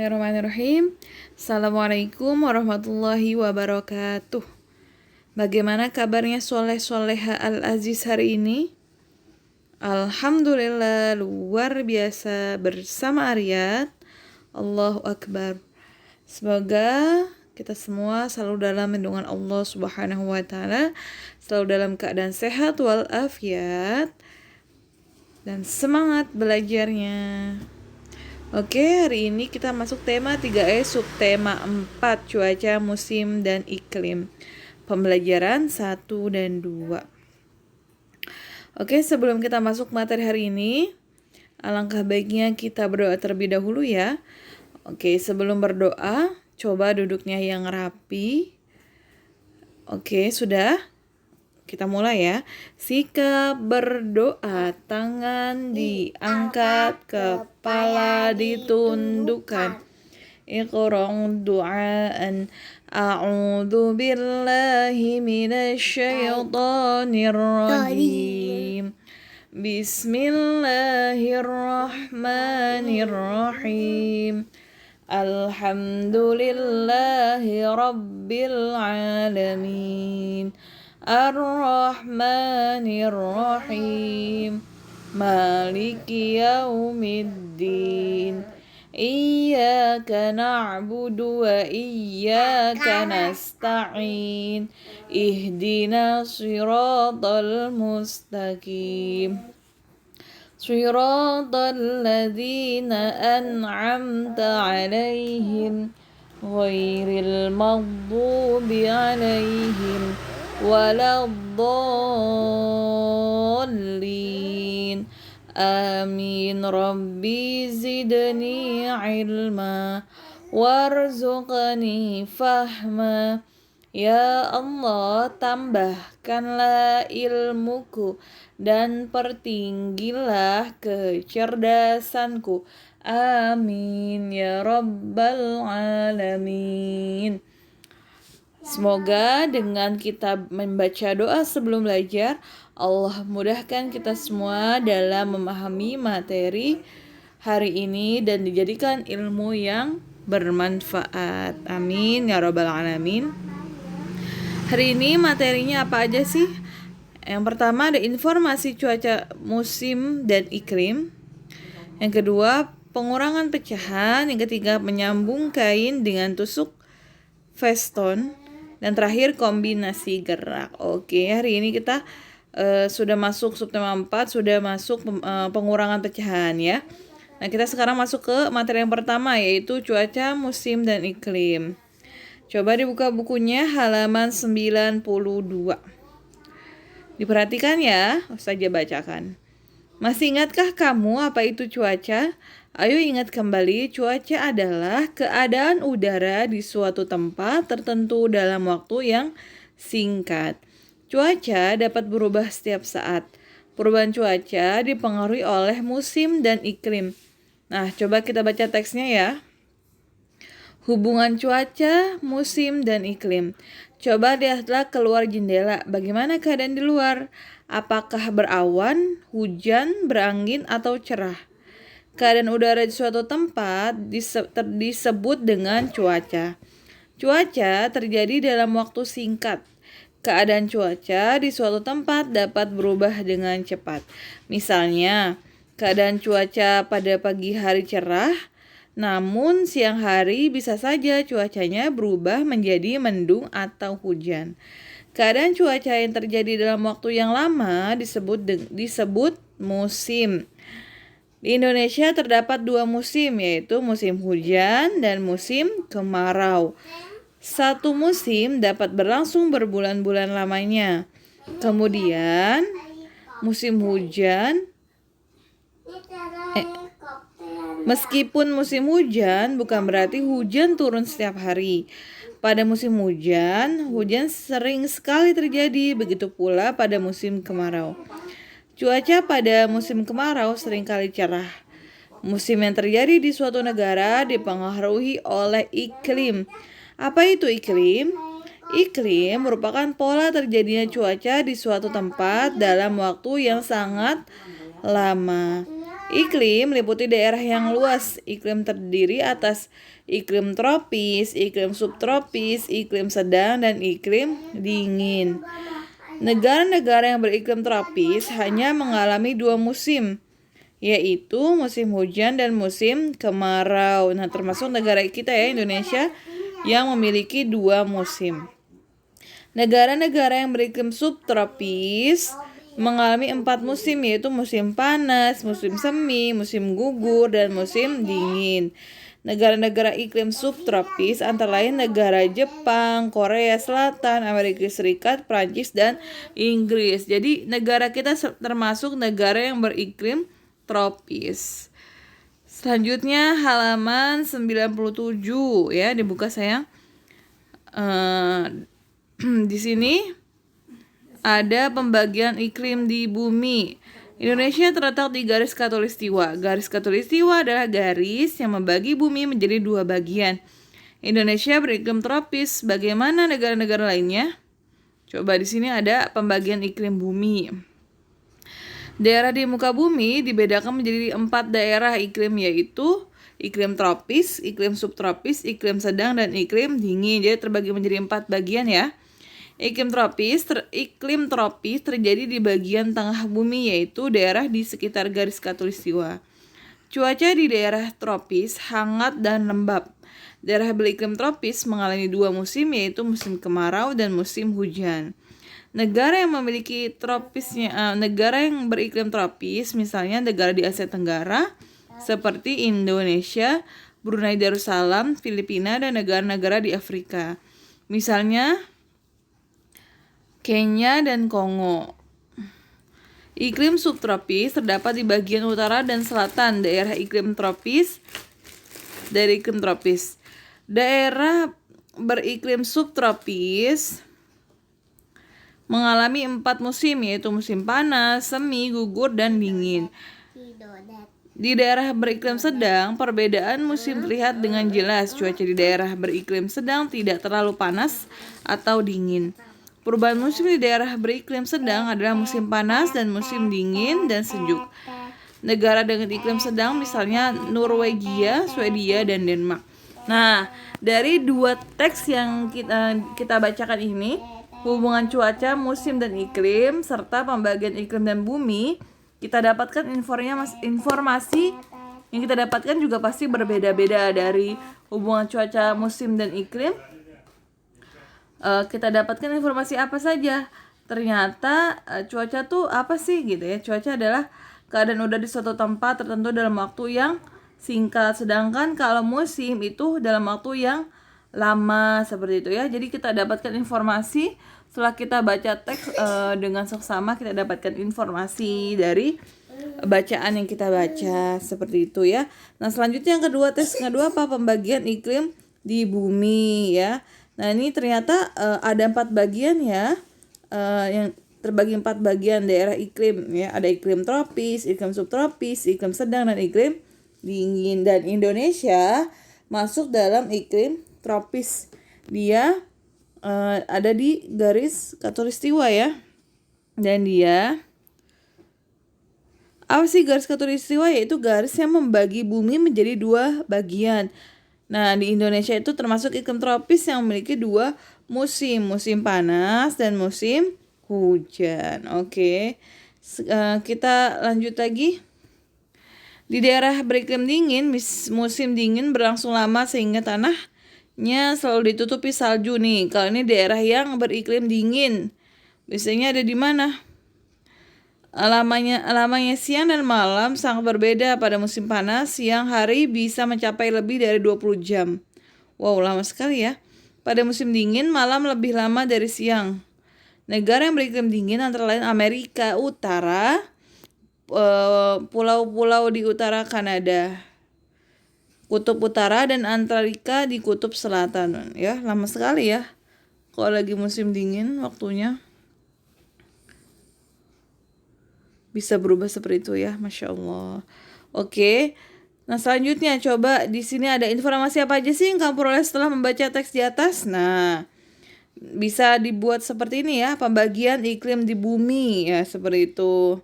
Bismillahirrahmanirrahim. Assalamualaikum warahmatullahi wabarakatuh. Bagaimana kabarnya Soleh Soleha Al-Aziz hari ini? Alhamdulillah luar biasa bersama Ariyat. Allahu Akbar. Semoga kita semua selalu dalam lindungan Allah Subhanahu wa taala, selalu dalam keadaan sehat walafiat dan semangat belajarnya. Oke, hari ini kita masuk tema 3E subtema 4 cuaca, musim, dan iklim. Pembelajaran 1 dan 2. Oke, sebelum kita masuk materi hari ini, alangkah baiknya kita berdoa terlebih dahulu ya. Oke, sebelum berdoa, coba duduknya yang rapi. Oke, sudah? Kita mulai ya. Sikap berdoa, tangan diangkat, kepala ditundukkan. Iqra' du'aan. A'udzu billahi minasyaitonir rajim. Bismillahirrahmanirrahim. Alhamdulillahi rabbil alamin. Ar-Rahmanir-Rahim. Maliki yaumiddin. Iyyaka na'budu wa iyyaka nasta'in. Ihdinas siratal mustaqim. Siratal ladzina an'amta 'alaihim ghairil maghdubi 'alaihim waladdallin. Amin. Rabbi zidni ilma warzuqni fahma. Ya Allah, tambahkanlah ilmuku dan pertinggilah kecerdasanku. Amin ya rabbal alamin. Semoga dengan kita membaca doa sebelum belajar, Allah mudahkan kita semua dalam memahami materi hari ini dan dijadikan ilmu yang bermanfaat. Amin ya rabbal alamin. Hari ini materinya apa aja sih? Yang pertama ada informasi cuaca, musim, dan iklim. Yang kedua, pengurangan pecahan. Yang ketiga, menyambung kain dengan tusuk veston. Dan terakhir, kombinasi gerak. Oke, hari ini kita sudah masuk subtema 4, sudah masuk pengurangan pecahan ya. Nah, kita sekarang masuk ke materi yang pertama, yaitu cuaca, musim, dan iklim. Coba dibuka bukunya halaman 92. Diperhatikan ya, saja bacakan. Masih ingatkah kamu apa itu cuaca? Ayo ingat kembali, cuaca adalah keadaan udara di suatu tempat tertentu dalam waktu yang singkat. Cuaca dapat berubah setiap saat. Perubahan cuaca dipengaruhi oleh musim dan iklim. Nah, coba kita baca teksnya ya. Hubungan cuaca, musim, dan iklim. Coba lihatlah keluar jendela. Bagaimana keadaan di luar? Apakah berawan, hujan, berangin, atau cerah? Keadaan udara di suatu tempat disebut dengan cuaca. Cuaca terjadi dalam waktu singkat. Keadaan cuaca di suatu tempat dapat berubah dengan cepat. Misalnya, keadaan cuaca pada pagi hari cerah, namun siang hari bisa saja cuacanya berubah menjadi mendung atau hujan. Keadaan cuaca yang terjadi dalam waktu yang lama disebut musim. Di Indonesia terdapat 2 musim, yaitu musim hujan dan musim kemarau. Satu musim dapat berlangsung berbulan-bulan lamanya. Kemudian musim hujan Meskipun musim hujan bukan berarti hujan turun setiap hari. Pada musim hujan, hujan sering sekali terjadi, begitu pula pada musim kemarau. Cuaca pada musim kemarau seringkali cerah. Musim yang terjadi di suatu negara dipengaruhi oleh iklim. Apa itu iklim? Iklim merupakan pola terjadinya cuaca di suatu tempat dalam waktu yang sangat lama. Iklim meliputi daerah yang luas. Iklim terdiri atas iklim tropis, iklim subtropis, iklim sedang, dan iklim dingin. Negara-negara yang beriklim tropis hanya mengalami 2 musim, yaitu musim hujan dan musim kemarau. Nah, termasuk negara kita ya, Indonesia, yang memiliki 2 musim. Negara-negara yang beriklim subtropis mengalami 4 musim, yaitu musim panas, musim semi, musim gugur, dan musim dingin. Negara-negara iklim subtropis antara lain negara Jepang, Korea Selatan, Amerika Serikat, Prancis, dan Inggris. Jadi negara kita termasuk negara yang beriklim tropis. Selanjutnya halaman 97 ya, dibuka sayang. Di sini ada pembagian iklim di bumi. Indonesia terletak di garis khatulistiwa. Garis khatulistiwa adalah garis yang membagi bumi menjadi 2 bagian. Indonesia beriklim tropis. Bagaimana negara-negara lainnya? Coba di sini ada pembagian iklim bumi. Daerah di muka bumi dibedakan menjadi 4 daerah iklim, yaitu iklim tropis, iklim subtropis, iklim sedang, dan iklim dingin. Jadi terbagi menjadi 4 bagian ya. Iklim tropis terjadi di bagian tengah bumi, yaitu daerah di sekitar garis khatulistiwa. Cuaca di daerah tropis hangat dan lembab. Daerah beriklim tropis mengalami 2 musim, yaitu musim kemarau dan musim hujan. Negara yang beriklim tropis, misalnya negara di Asia Tenggara seperti Indonesia, Brunei Darussalam, Filipina, dan negara-negara di Afrika. Misalnya Kenya dan Kongo. Iklim subtropis terdapat di bagian utara dan selatan daerah iklim tropis. Daerah beriklim subtropis mengalami 4 musim, yaitu musim panas, semi, gugur, dan dingin. Di daerah beriklim sedang, perbedaan musim terlihat dengan jelas. Cuaca di daerah beriklim sedang tidak terlalu panas atau dingin. Perubahan musim di daerah beriklim sedang adalah musim panas dan musim dingin dan sejuk. Negara dengan iklim sedang misalnya Norwegia, Swedia, dan Denmark. Nah, dari 2 teks yang kita bacakan ini, hubungan cuaca, musim, dan iklim, serta pembagian iklim dan bumi, kita dapatkan informasi yang kita dapatkan juga pasti berbeda-beda. Dari hubungan cuaca, musim, dan iklim, kita dapatkan informasi apa saja. Ternyata cuaca tuh apa sih gitu ya. Cuaca adalah keadaan udara di suatu tempat tertentu dalam waktu yang singkat. Sedangkan kalau musim itu dalam waktu yang lama, seperti itu ya. Jadi kita dapatkan informasi setelah kita baca teks dengan seksama, kita dapatkan informasi dari bacaan yang kita baca, seperti itu ya. Nah, selanjutnya yang kedua, tes kedua apa? Pembagian iklim di bumi ya. Nah, ini ternyata ada 4 bagian ya, yang terbagi 4 bagian daerah iklim ya. Ada iklim tropis, iklim subtropis, iklim sedang, dan iklim dingin. Dan Indonesia masuk dalam iklim tropis. Dia ada di garis khatulistiwa ya. Dan dia apa sih garis khatulistiwa? Yaitu garis yang membagi bumi menjadi 2 bagian. Nah, di Indonesia itu termasuk iklim tropis yang memiliki 2 musim, musim panas dan musim hujan. Oke. Kita lanjut lagi. Di daerah beriklim dingin, musim dingin berlangsung lama sehingga tanahnya selalu ditutupi salju nih. Kalau ini daerah yang beriklim dingin, biasanya ada di mana? Lamanya siang dan malam sangat berbeda. Pada musim panas, siang hari bisa mencapai lebih dari 20 jam. Wow, lama sekali ya. Pada musim dingin, malam lebih lama dari siang. Negara yang beriklim dingin antara lain Amerika Utara, pulau-pulau di utara Kanada, Kutub Utara, dan Antartika di Kutub Selatan. Ya, lama sekali ya kalau lagi musim dingin waktunya. Bisa berubah seperti itu ya, Masya Allah. Oke. Nah, selanjutnya coba di sini ada informasi apa aja sih yang kamu peroleh setelah membaca teks di atas. Nah, bisa dibuat seperti ini ya, pembagian iklim di bumi ya, seperti itu.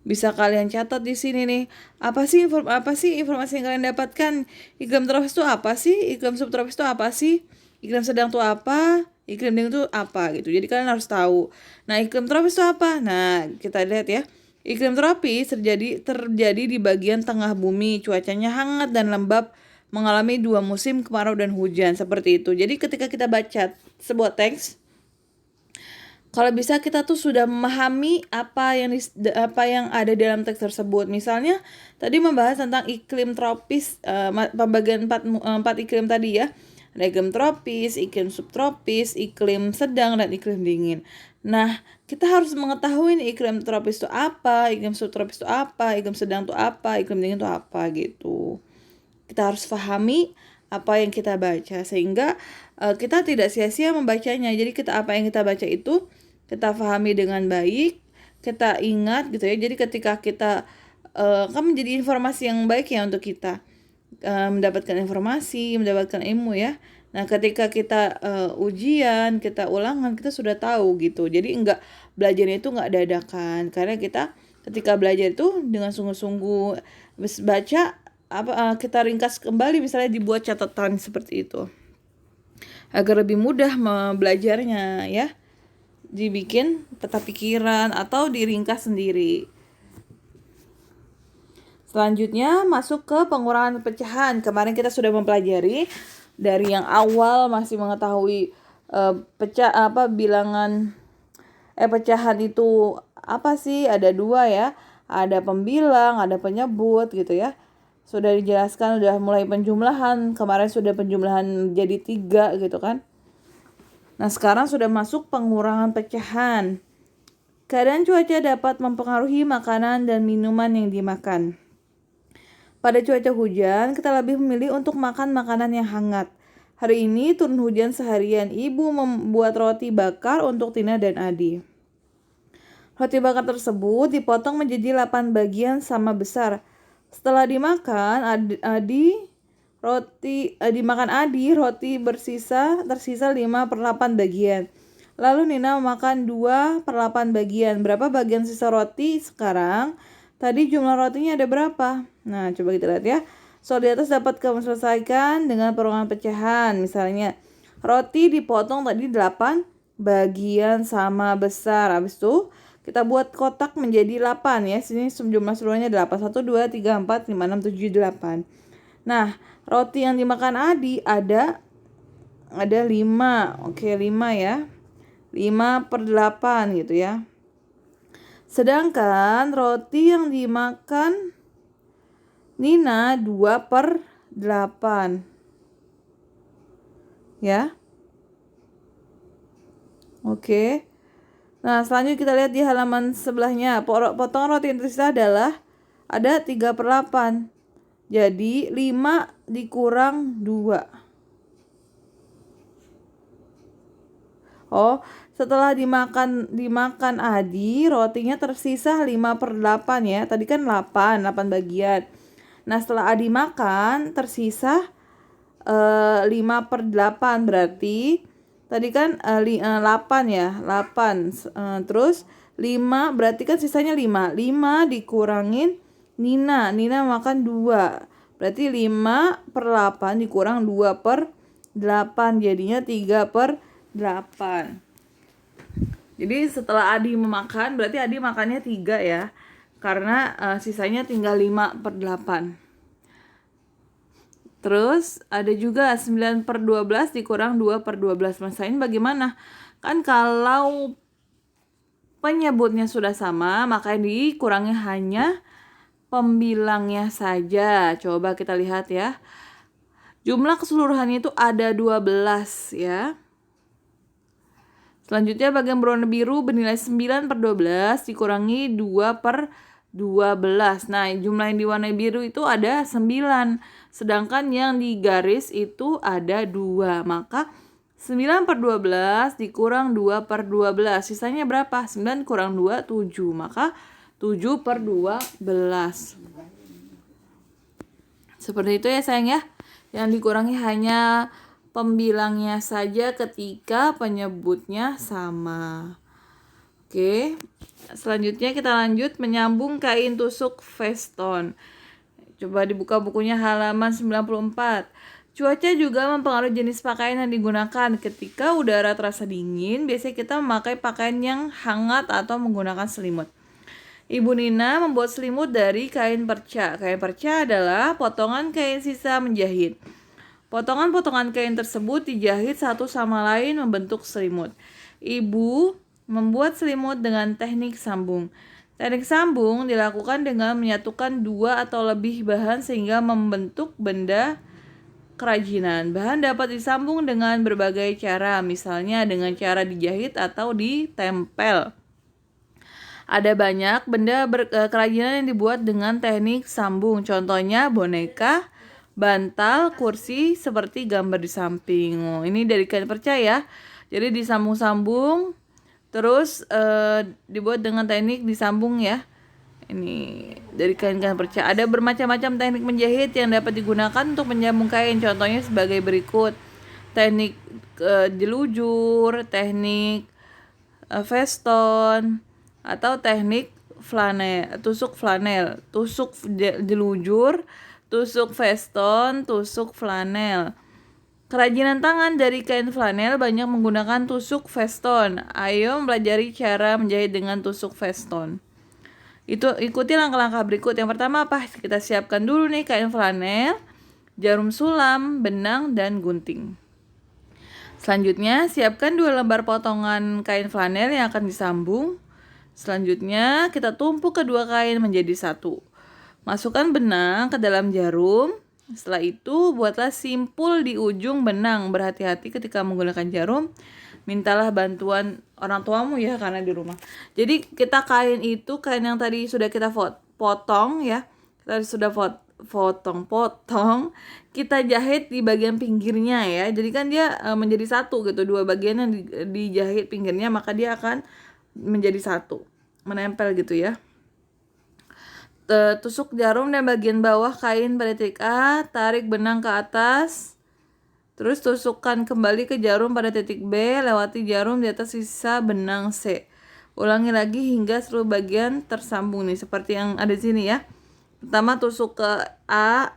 Bisa kalian catat di sini nih. Apa sih informasi yang kalian dapatkan? Iklim tropis itu apa sih? Iklim subtropis itu apa sih? Iklim sedang itu apa? Iklim dingin itu apa gitu. Jadi kalian harus tahu. Nah, iklim tropis itu apa? Nah, kita lihat ya. Iklim tropis terjadi di bagian tengah bumi, cuacanya hangat dan lembab, mengalami 2 musim kemarau dan hujan seperti itu. Jadi ketika kita baca sebuah teks, kalau bisa kita tuh sudah memahami apa yang ada dalam teks tersebut. Misalnya tadi membahas tentang iklim tropis, pembagian 4 iklim tadi ya. Ada iklim tropis, iklim subtropis, iklim sedang, dan iklim dingin. Nah, kita harus mengetahui nih iklim tropis itu apa, iklim subtropis itu apa, iklim sedang itu apa, iklim dingin itu apa gitu. Kita harus pahami apa yang kita baca sehingga kita tidak sia-sia membacanya. Jadi apa yang kita baca itu kita pahami dengan baik, kita ingat gitu ya. Jadi ketika kita kan menjadi informasi yang baik ya untuk kita mendapatkan informasi, mendapatkan ilmu ya. Nah, ketika kita ujian, kita ulangan, kita sudah tahu gitu. Jadi belajarnya itu enggak dadakan, karena kita ketika belajar itu dengan sungguh-sungguh, habis baca kita ringkas kembali, misalnya dibuat catatan seperti itu agar lebih mudah belajarnya ya, dibikin peta pikiran atau diringkas sendiri. Selanjutnya masuk ke pengurangan pecahan. Kemarin kita sudah mempelajari dari yang awal masih mengetahui bilangan pecahan itu apa sih? Ada 2 ya. Ada pembilang, ada penyebut gitu ya. Sudah dijelaskan, sudah mulai penjumlahan. Kemarin sudah penjumlahan jadi 3 gitu kan. Nah, sekarang sudah masuk pengurangan pecahan. Keadaan cuaca dapat mempengaruhi makanan dan minuman yang dimakan. Pada cuaca hujan, kita lebih memilih untuk makan makanan yang hangat. Hari ini turun hujan seharian. Ibu membuat roti bakar untuk Tina dan Adi. Roti bakar tersebut dipotong menjadi 8 bagian sama besar. Setelah dimakan Adi, roti tersisa 5/8 bagian. Lalu Nina memakan 2/8 bagian. Berapa bagian sisa roti sekarang? Tadi jumlah rotinya ada berapa? Nah, coba kita lihat ya. Soal di atas dapat kamu selesaikan dengan pengurangan pecahan. Misalnya, roti dipotong tadi 8 bagian sama besar. Habis itu kita buat kotak menjadi 8 ya. Sini jumlah seluruhnya 8. 1, 2, 3, 4, 5, 6, 7, 8. Nah, roti yang dimakan Adi ada 5. Oke, 5 ya. 5/8 gitu ya. Sedangkan roti yang dimakan Nina 2/8. Ya. Oke. Nah, selanjutnya kita lihat di halaman sebelahnya. Potongan roti yang tersisa adalah ada 3/8. Jadi 5 dikurang 2. Oh, setelah dimakan Adi, rotinya tersisa 5/8 ya. Tadi kan 8 bagian. Nah, setelah Adi makan tersisa 5/8, berarti tadi kan 8 ya. 8. Terus 5 berarti kan sisanya 5. 5 dikurangin Nina makan 2. Berarti 5/8 dikurang 2/8, jadinya 3/8. Jadi setelah Adi memakan, berarti Adi makannya 3 ya. Karena sisanya tinggal 5/8. Terus ada juga 9/12 dikurang 2/12. Masain bagaimana? Kan kalau penyebutnya sudah sama, maka dikurangi hanya pembilangnya saja. Coba kita lihat ya. Jumlah keseluruhannya itu ada 12 ya. Selanjutnya bagian berwarna biru bernilai 9/12 dikurangi 2/12. Nah, jumlah yang diwarnai biru itu ada 9. Sedangkan yang di garis itu ada 2. Maka 9/12 dikurang 2/12. Sisanya berapa? 9 kurang 2, 7. Maka 7/12. Seperti itu ya sayang ya. Yang dikurangi hanya pembilangnya saja ketika penyebutnya sama. Oke, selanjutnya kita lanjut menyambung kain tusuk veston. Coba dibuka bukunya halaman 94. Cuaca juga mempengaruhi jenis pakaian yang digunakan. Ketika udara terasa dingin, biasanya kita memakai pakaian yang hangat atau menggunakan selimut. Ibu Nina membuat selimut dari kain perca. Kain perca adalah potongan kain sisa menjahit. Potongan-potongan kain tersebut dijahit satu sama lain membentuk selimut. Ibu membuat selimut dengan teknik sambung. Teknik sambung dilakukan dengan menyatukan dua atau lebih bahan sehingga membentuk benda kerajinan. Bahan dapat disambung dengan berbagai cara, misalnya dengan cara dijahit atau ditempel. Ada banyak benda kerajinan yang dibuat dengan teknik sambung. Contohnya boneka, bantal, kursi seperti gambar di samping. Oh, ini dari kain perca ya. Jadi disambung-sambung, terus dibuat dengan teknik disambung ya. Ini dari kain-kain perca. Ada bermacam-macam teknik menjahit yang dapat digunakan untuk menyambung kain. Contohnya sebagai berikut. Teknik jelujur, teknik veston, atau teknik flanel, tusuk flanel, tusuk jelujur, tusuk veston, tusuk flanel. Kerajinan tangan dari kain flanel banyak menggunakan tusuk veston. Ayo mempelajari cara menjahit dengan tusuk veston. Ikuti langkah-langkah berikut. Yang pertama apa? Kita siapkan dulu nih kain flanel, jarum sulam, benang, dan gunting. Selanjutnya, siapkan 2 lembar potongan kain flanel yang akan disambung. Selanjutnya, kita tumpuk kedua kain menjadi satu. Masukkan benang ke dalam jarum. Setelah itu, buatlah simpul di ujung benang. Berhati-hati ketika menggunakan jarum. Mintalah bantuan orang tuamu ya, karena di rumah. Jadi, kain yang tadi sudah kita potong ya. Kita sudah potong, kita jahit di bagian pinggirnya ya. Jadi kan dia menjadi satu gitu. 2 bagian yang dijahit pinggirnya, maka dia akan menjadi satu, menempel gitu ya. Tusuk jarum dan bagian bawah kain pada titik A, tarik benang ke atas, terus tusukkan kembali ke jarum pada titik B, lewati jarum di atas sisa benang C. Ulangi lagi hingga seluruh bagian tersambung nih, seperti yang ada di sini ya. Pertama tusuk ke A,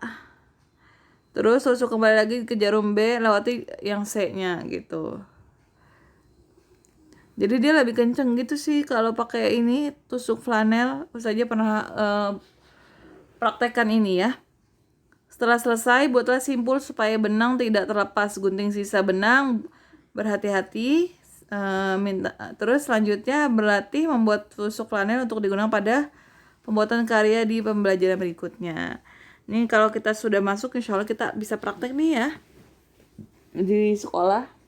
terus tusuk kembali lagi ke jarum B, lewati yang C-nya gitu. Jadi dia lebih kenceng gitu sih kalau pakai ini tusuk flanel. Aku saja pernah praktekkan ini ya. Setelah selesai, buatlah simpul supaya benang tidak terlepas. Gunting sisa benang, berhati-hati. Terus selanjutnya berlatih membuat tusuk flanel untuk digunakan pada pembuatan karya di pembelajaran berikutnya. Ini kalau kita sudah masuk, insya Allah kita bisa praktek nih ya di sekolah.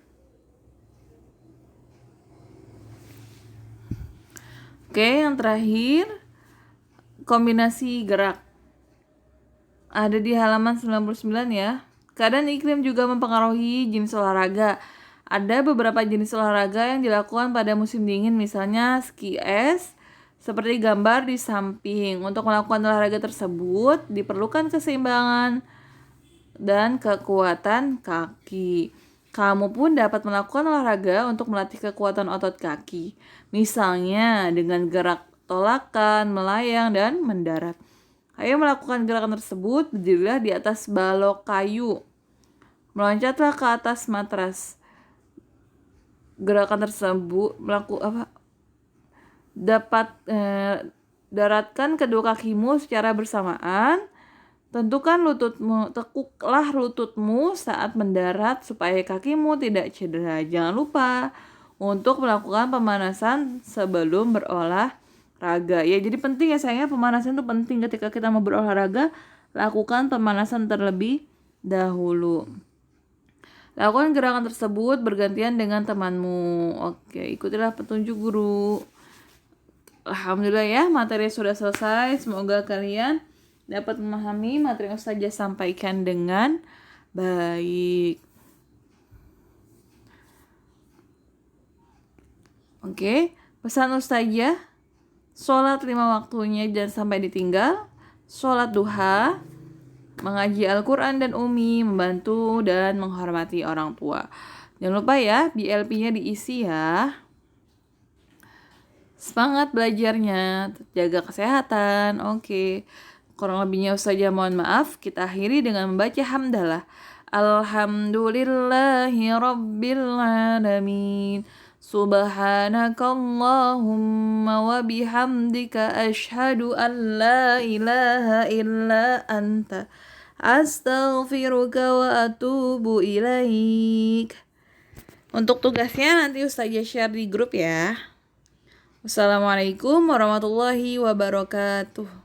Oke, yang terakhir, kombinasi gerak. Ada di halaman 99 ya. Keadaan iklim juga mempengaruhi jenis olahraga. Ada beberapa jenis olahraga yang dilakukan pada musim dingin, misalnya ski es, seperti gambar di samping. Untuk melakukan olahraga tersebut, diperlukan keseimbangan dan kekuatan kaki. Kamu pun dapat melakukan olahraga untuk melatih kekuatan otot kaki. Misalnya dengan gerak tolakan, melayang, dan mendarat. Ayo melakukan gerakan tersebut, berdirilah di atas balok kayu. Meloncatlah ke atas matras. Gerakan tersebut daratkan kedua kakimu secara bersamaan. Tentukan tekuklah lututmu saat mendarat supaya kakimu tidak cedera. Jangan lupa untuk melakukan pemanasan sebelum berolahraga. Ya, jadi penting ya sayangnya, pemanasan itu penting ketika kita mau berolahraga. Lakukan pemanasan terlebih dahulu. Lakukan gerakan tersebut bergantian dengan temanmu. Oke, ikutilah petunjuk guru. Alhamdulillah ya, materi sudah selesai. Semoga kalian dapat memahami materi yang Ustazah sampaikan dengan baik. Oke, pesan Ustazah, sholat 5 waktunya jangan sampai ditinggal, sholat duha, mengaji Al-Quran dan Umi, membantu dan menghormati orang tua. Jangan lupa ya, BLP-nya diisi ya. Semangat belajarnya, jaga kesehatan. Oke. Kurang lebihnya Ustazah mohon maaf. Kita akhiri dengan membaca hamdalah. Alhamdulillahi rabbil alamin. Subhanakallahumma wa bihamdika asyhadu an la ilaha illa anta astaghfiruka wa atubu ilaik. Untuk tugasnya nanti Ustazah share di grup ya. Wassalamualaikum warahmatullahi wabarakatuh.